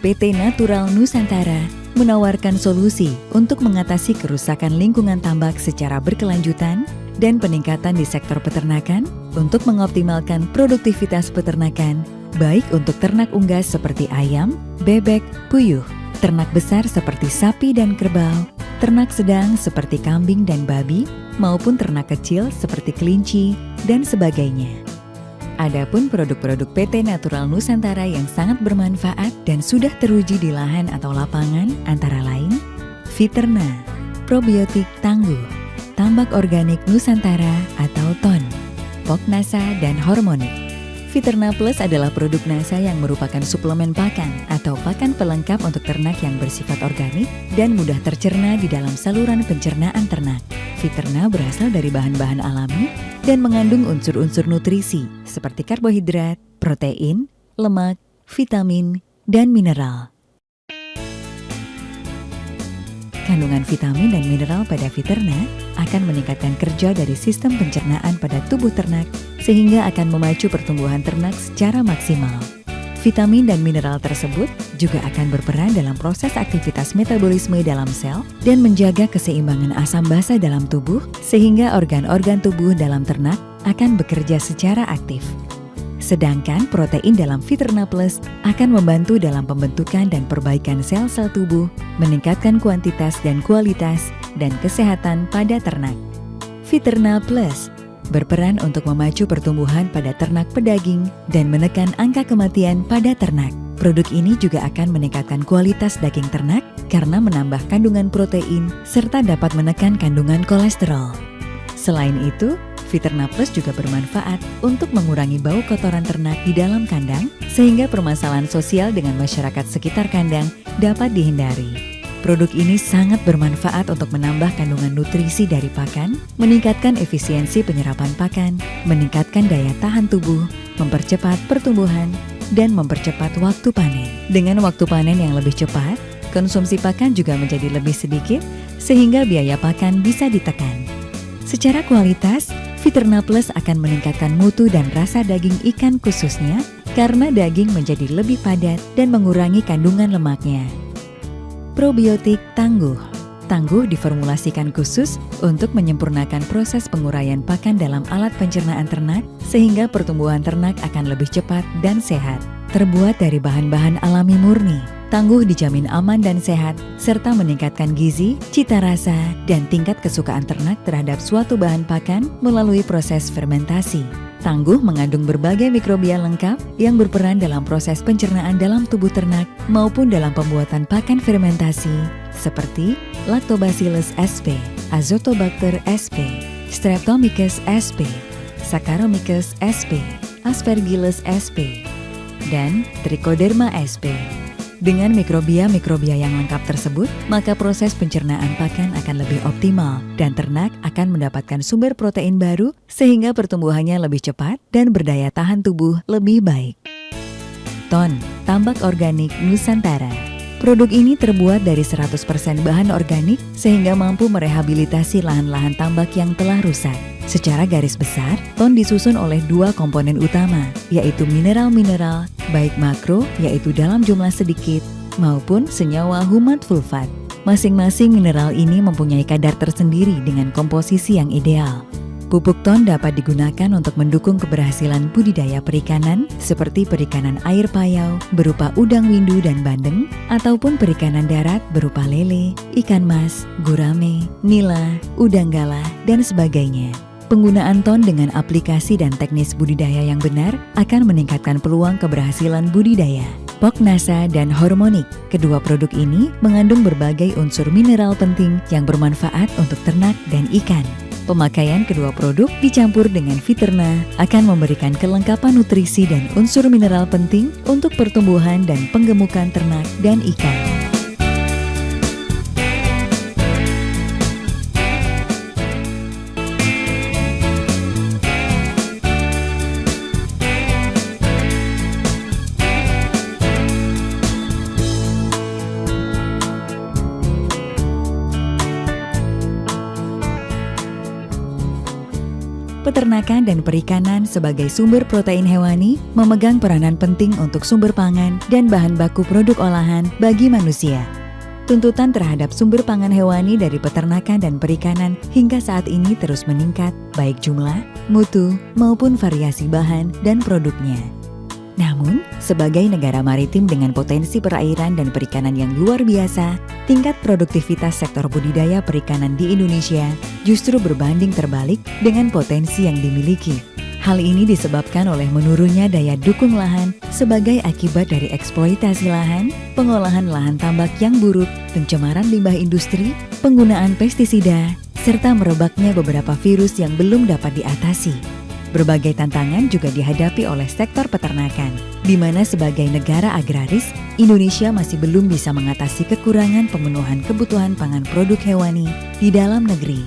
PT Natural Nusantara menawarkan solusi untuk mengatasi kerusakan lingkungan tambak secara berkelanjutan dan peningkatan di sektor peternakan untuk mengoptimalkan produktivitas peternakan, baik untuk ternak unggas seperti ayam, bebek, puyuh, ternak besar seperti sapi dan kerbau, ternak sedang seperti kambing dan babi, maupun ternak kecil seperti kelinci, dan sebagainya. Adapun produk-produk PT Natural Nusantara yang sangat bermanfaat dan sudah teruji di lahan atau lapangan antara lain Viterna, probiotik tangguh, tambak organik Nusantara atau TON, Poknasa, dan Hormonik. Viterna Plus adalah produk NASA yang merupakan suplemen pakan atau pakan pelengkap untuk ternak yang bersifat organik dan mudah tercerna di dalam saluran pencernaan ternak. Viterna berasal dari bahan-bahan alami dan mengandung unsur-unsur nutrisi seperti karbohidrat, protein, lemak, vitamin, dan mineral. Kandungan vitamin dan mineral pada Viterna akan meningkatkan kerja dari sistem pencernaan pada tubuh ternak sehingga akan memacu pertumbuhan ternak secara maksimal. Vitamin dan mineral tersebut juga akan berperan dalam proses aktivitas metabolisme dalam sel dan menjaga keseimbangan asam basa dalam tubuh sehingga organ-organ tubuh dalam ternak akan bekerja secara aktif. Sedangkan protein dalam Viterna Plus akan membantu dalam pembentukan dan perbaikan sel-sel tubuh, meningkatkan kuantitas dan kualitas, dan kesehatan pada ternak. Viterna Plus berperan untuk memacu pertumbuhan pada ternak pedaging dan menekan angka kematian pada ternak. Produk ini juga akan meningkatkan kualitas daging ternak karena menambah kandungan protein serta dapat menekan kandungan kolesterol. Selain itu, Viterna Plus juga bermanfaat untuk mengurangi bau kotoran ternak di dalam kandang sehingga permasalahan sosial dengan masyarakat sekitar kandang dapat dihindari. Produk ini sangat bermanfaat untuk menambah kandungan nutrisi dari pakan, meningkatkan efisiensi penyerapan pakan, meningkatkan daya tahan tubuh, mempercepat pertumbuhan, dan mempercepat waktu panen. Dengan waktu panen yang lebih cepat, konsumsi pakan juga menjadi lebih sedikit sehingga biaya pakan bisa ditekan. Secara kualitas, Viterna Plus akan meningkatkan mutu dan rasa daging ikan khususnya karena daging menjadi lebih padat dan mengurangi kandungan lemaknya. Probiotik tangguh. Tangguh diformulasikan khusus untuk menyempurnakan proses penguraian pakan dalam alat pencernaan ternak sehingga pertumbuhan ternak akan lebih cepat dan sehat. Terbuat dari bahan-bahan alami murni, Tangguh dijamin aman dan sehat serta meningkatkan gizi, cita rasa, dan tingkat kesukaan ternak terhadap suatu bahan pakan melalui proses fermentasi. Tangguh mengandung berbagai mikrobia lengkap yang berperan dalam proses pencernaan dalam tubuh ternak maupun dalam pembuatan pakan fermentasi seperti Lactobacillus sp, Azotobacter sp, Streptomyces sp, Saccharomyces sp, Aspergillus sp, dan Trichoderma sp. Dengan mikrobia-mikrobia yang lengkap tersebut, maka proses pencernaan pakan akan lebih optimal dan ternak akan mendapatkan sumber protein baru sehingga pertumbuhannya lebih cepat dan berdaya tahan tubuh lebih baik. TON, tambak organik Nusantara. Produk ini terbuat dari 100% bahan organik sehingga mampu merehabilitasi lahan-lahan tambak yang telah rusak. Secara garis besar, TON disusun oleh dua komponen utama, yaitu mineral-mineral, baik makro, yaitu dalam jumlah sedikit, maupun senyawa humat fulfat. Masing-masing mineral ini mempunyai kadar tersendiri dengan komposisi yang ideal. Pupuk TON dapat digunakan untuk mendukung keberhasilan budidaya perikanan seperti perikanan air payau berupa udang windu dan bandeng, ataupun perikanan darat berupa lele, ikan mas, gurame, nila, udang galah, dan sebagainya. Penggunaan TON dengan aplikasi dan teknis budidaya yang benar akan meningkatkan peluang keberhasilan budidaya. Poknasa dan Hormonik, kedua produk ini mengandung berbagai unsur mineral penting yang bermanfaat untuk ternak dan ikan. Pemakaian kedua produk dicampur dengan Viterna akan memberikan kelengkapan nutrisi dan unsur mineral penting untuk pertumbuhan dan penggemukan ternak dan ikan. Peternakan dan perikanan sebagai sumber protein hewani memegang peranan penting untuk sumber pangan dan bahan baku produk olahan bagi manusia. Tuntutan terhadap sumber pangan hewani dari peternakan dan perikanan hingga saat ini terus meningkat, baik jumlah, mutu, maupun variasi bahan dan produknya. Namun, sebagai negara maritim dengan potensi perairan dan perikanan yang luar biasa, tingkat produktivitas sektor budidaya perikanan di Indonesia justru berbanding terbalik dengan potensi yang dimiliki. Hal ini disebabkan oleh menurunnya daya dukung lahan sebagai akibat dari eksploitasi lahan, pengolahan lahan tambak yang buruk, pencemaran limbah industri, penggunaan pestisida, serta merebaknya beberapa virus yang belum dapat diatasi. Berbagai tantangan juga dihadapi oleh sektor peternakan, di mana sebagai negara agraris, Indonesia masih belum bisa mengatasi kekurangan pemenuhan kebutuhan pangan produk hewani di dalam negeri,